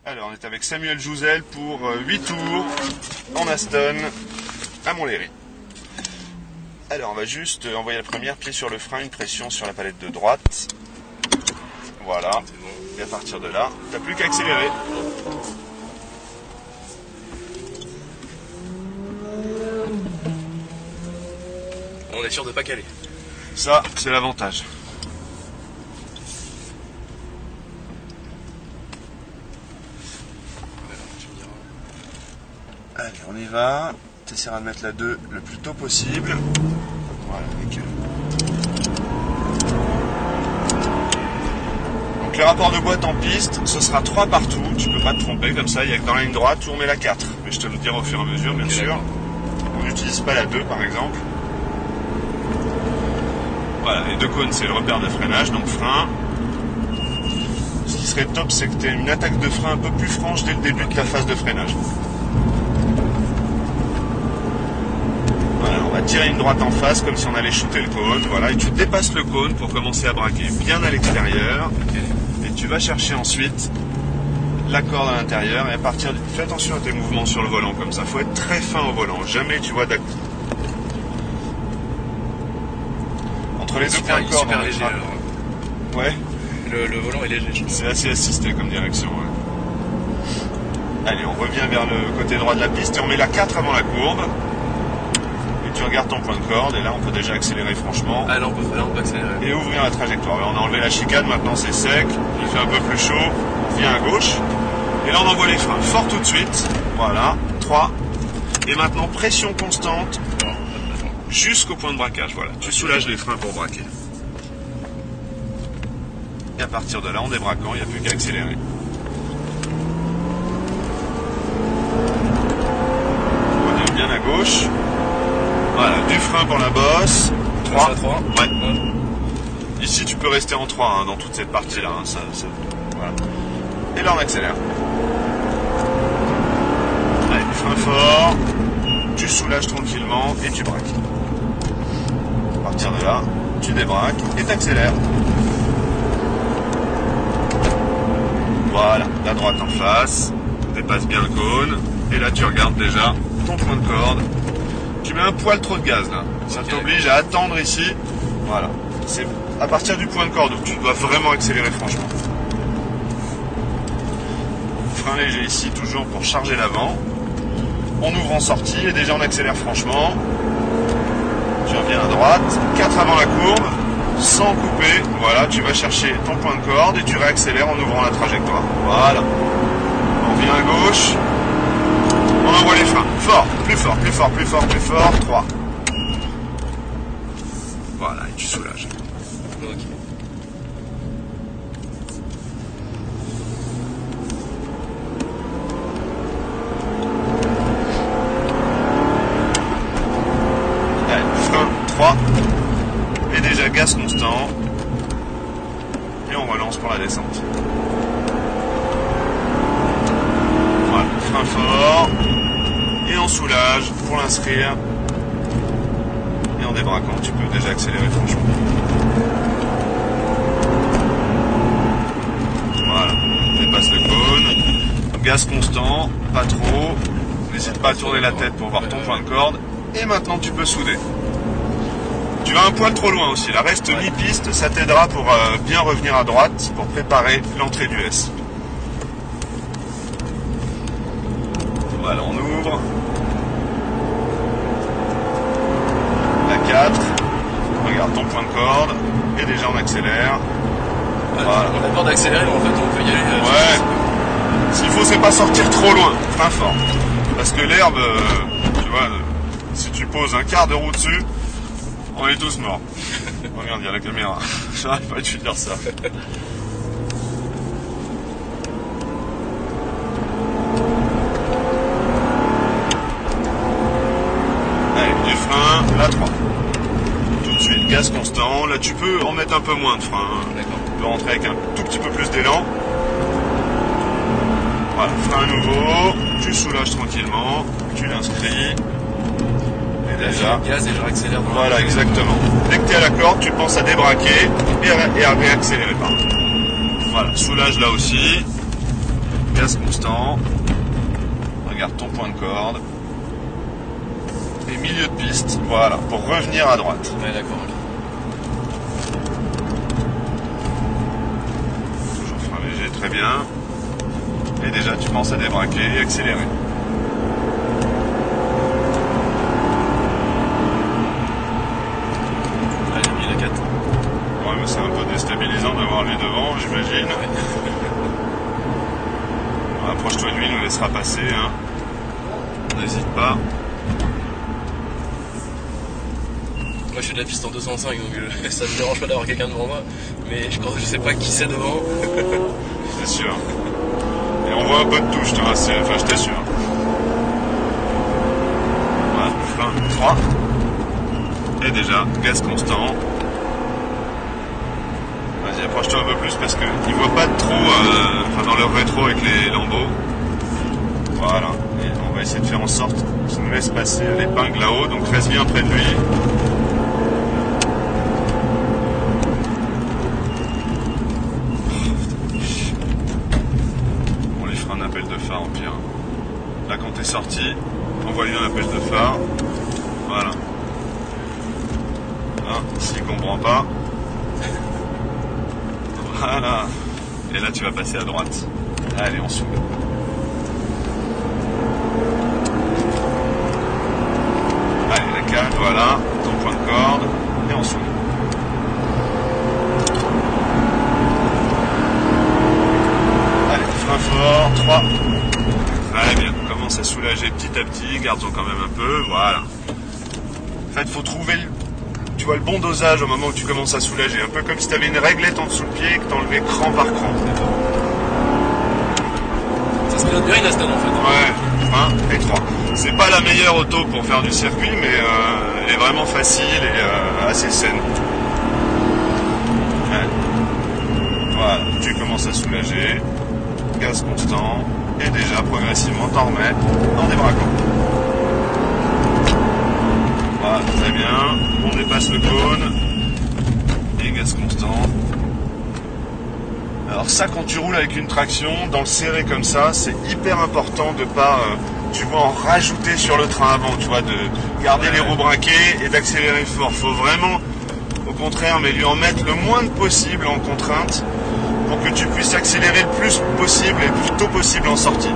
Alors, on est avec Samuel Jouzel pour 8 tours en Aston à Montlhéry. Alors, on va juste envoyer la première, pied sur le frein, une pression sur la palette de droite. Voilà. Et à partir de là, t'as plus qu'à accélérer. On est sûr de pas caler. Ça, c'est l'avantage. Allez, on y va. Tu essaieras de mettre la 2 le plus tôt possible. Voilà, nickel. Donc les rapports de boîte en piste, ce sera 3 partout. Tu peux pas te tromper comme ça. Il y a que dans la ligne droite où on met la 4. Mais je te le dirai au fur et à mesure, bien sûr. On n'utilise pas la 2 par exemple. Voilà, les 2 cônes, c'est le repère de freinage, donc frein. Ce qui serait top, c'est que tu aies une attaque de frein un peu plus franche dès le début de ta phase de freinage. Voilà, on va tirer une droite en face comme si on allait shooter le cône. Voilà, et tu dépasses le cône pour commencer à braquer bien à l'extérieur. Et tu vas chercher ensuite la corde à l'intérieur. Et à partir de... Fais attention à tes mouvements sur le volant comme ça. Il faut être très fin au volant. Jamais tu vois d'acte. Entre les deux points de corde, super léger alors. Ouais. Le volant est léger. C'est assez assisté comme direction. Ouais. Allez, on revient vers le côté droit de la piste et on met la 4 avant la courbe. Et tu regardes ton point de corde et là on peut déjà accélérer franchement. Ah là on peut accélérer. Et ouvrir la trajectoire. Là, on a enlevé la chicane, maintenant c'est sec. Il fait un peu plus chaud. On vient à gauche. Et là on envoie les freins fort tout de suite. Voilà. 3. Et maintenant pression constante. Jusqu'au point de braquage, voilà. Tu soulages les freins pour braquer. Et à partir de là, en débraquant, il n'y a plus qu'à accélérer. On revient bien à gauche. Voilà, du frein pour la bosse. 3. 3. Ouais. Ici, tu peux rester en 3 dans toute cette partie-là. Voilà. Et là, on accélère. Allez, du frein fort. Tu soulages tranquillement et tu braques. À partir de là, tu débraques et t'accélères. Voilà, la droite en face, dépasse bien le cône, et là tu regardes déjà ton point de corde. Tu mets un poil trop de gaz là, ça t'oblige à attendre ici. Voilà, c'est à partir du point de corde où tu dois vraiment accélérer franchement. Frein léger ici, toujours pour charger l'avant. On ouvre en sortie et déjà on accélère franchement. Tu reviens à droite, 4 avant la courbe, sans couper. Voilà, tu vas chercher ton point de corde et tu réaccélères en ouvrant la trajectoire. Voilà. On revient à gauche. On envoie les freins. Fort, plus fort, plus fort, plus fort, plus fort. 3. Voilà, et tu soulages. Ok. Et déjà gaz constant et on relance pour la descente. Voilà, frein fort et on soulage pour l'inscrire et en débraquant tu peux déjà accélérer franchement. Voilà, dépasse le cône, gaz constant, pas trop, n'hésite pas à tourner la tête pour voir ton point de corde et maintenant tu peux souder. Tu vas un poil trop loin aussi, la reste mi-piste, ça t'aidera pour bien revenir à droite, pour préparer l'entrée du S. Voilà, on ouvre. La 4. Regarde ton point de corde, et déjà on accélère. Voilà. On a peur d'accélérer, mais en fait on peut y aller. Ouais. S'il faut, c'est pas sortir trop loin, frein fort. Parce que l'herbe, tu vois, si tu poses un quart de roue dessus, on est tous morts. Regarde, il y a la caméra. J'arrive pas à te dire ça. Allez, du frein, la 3. Tout de suite, gaz constant. Là, tu peux en mettre un peu moins de frein. D'accord. Tu peux rentrer avec un tout petit peu plus d'élan. Voilà, frein nouveau. Tu soulages tranquillement. Tu l'inscris. Déjà. Gaz et je réaccélère. Voilà, exactement. Dès que tu es à la corde, tu penses à débraquer et à réaccélérer par là. Voilà, soulage là aussi. gaz constant. Regarde ton point de corde. Et milieu de piste, voilà, pour revenir à droite. Ouais, d'accord. Toujours frein léger, très bien. Et déjà, tu penses à débraquer et accélérer. Allez, il a 4. Ouais, mais c'est un peu déstabilisant d'avoir lui devant, j'imagine. Ouais. Approche-toi de lui, il nous laissera passer. Hein. N'hésite pas. Moi je fais de la piste en 205 donc ça me dérange pas d'avoir quelqu'un devant moi, mais je sais pas qui c'est devant. C'est sûr. Et on voit un peu de tout, je te rassure, enfin je t'assure. Voilà, frein 3. Et déjà, gaz constant. Vas-y, approche-toi un peu plus parce qu'il ne voit pas trop dans leur rétro avec les lambeaux. Voilà. Et on va essayer de faire en sorte qu'il nous laisse passer l'épingle là-haut, donc reste bien près de lui. Phare en pire. Là quand t'es sorti, envoie-lui un appel de phare. Voilà. Là, s'il comprend pas. Voilà. Et là tu vas passer à droite. Allez, on s'ouvre. Allez, la cale, voilà. Ton point de corde. Et on s'ouvre. Allez, frein fort. 3. Très bien, on commence à soulager petit à petit, garde-en quand même un peu, voilà. En fait, il faut trouver le bon dosage au moment où tu commences à soulager. Un peu comme si tu avais une réglette en dessous le pied et que tu enlevais cran par cran. Ça se pilote bien une Aston en fait. Ouais, 1 et 3. C'est pas la meilleure auto pour faire du circuit, mais elle est vraiment facile et assez saine. Ouais. Voilà, tu commences à soulager, gaz constant. Et déjà, progressivement, t'en remets en débraquant. Voilà, très bien. On dépasse le cône. Et gaz constant. Alors ça, quand tu roules avec une traction, dans le serré comme ça, c'est hyper important de pas, tu vois, en rajouter sur le train avant, tu vois, de garder les roues braquées et d'accélérer fort. Faut vraiment, au contraire, mais lui en mettre le moins possible en contrainte, pour que tu puisses accélérer le plus possible et le plus tôt possible en sortie.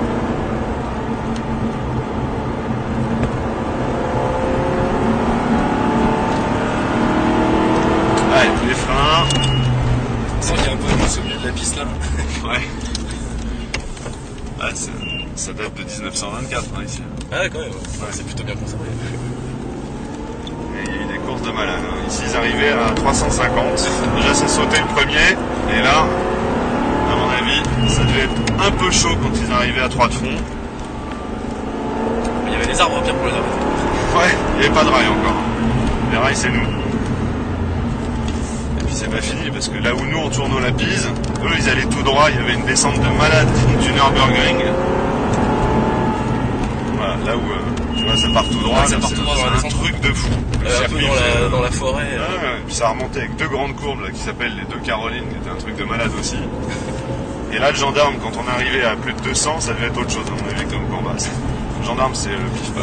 Allez, les freins. Sans qu'il y a un peu de mousse au milieu de la piste là. Ouais. Ah, ça date de 1924 hein, ici. Ah quand même, ouais, c'est plutôt bien conservé. Et il y a eu des courses de malades. Hein. Ici ils arrivaient à 350. Déjà ça sautait le premier. Et là, à mon avis, ça devait être un peu chaud quand ils arrivaient à 3 de fond. Il y avait des arbres bien pour les arbres. Ouais, il n'y avait pas de rails encore. Les rails c'est nous. Et puis c'est pas fini parce que là où nous on tourne au Lapise, eux ils allaient tout droit, il y avait une descente de malade du Nürburgring. Voilà, là où tu vois ça part tout droit, ça part tout droit dans la descente. Un truc de fou. Un peu dans la forêt. Ouais, puis ça remontait avec 2 grandes courbes là, qui s'appellent les 2 Carolines, qui étaient un truc de malade aussi. Et là le gendarme, quand on arrivait à plus de 200, ça devait être autre chose à mon avis comme combat. Le gendarme c'est le pif pas.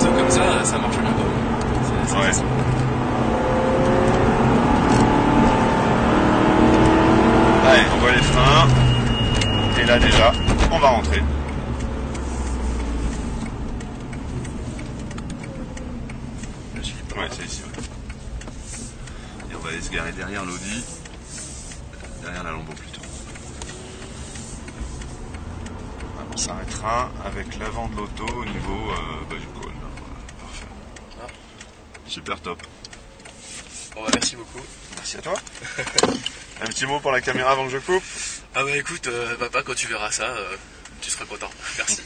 Comme ça marche bien quoi. Ouais. Allez, on voit les freins. Et là déjà, on va rentrer. Ouais, c'est ici. Ouais. Et on va aller se garer derrière l'Audi. Derrière la Lambo plutôt. On s'arrêtera avec l'avant de l'auto au niveau du cône. Parfait. Super top. Bon bah merci beaucoup. Merci à toi. Un petit mot pour la caméra avant que je coupe. Ah bah écoute, papa, quand tu verras ça, tu seras content. Merci.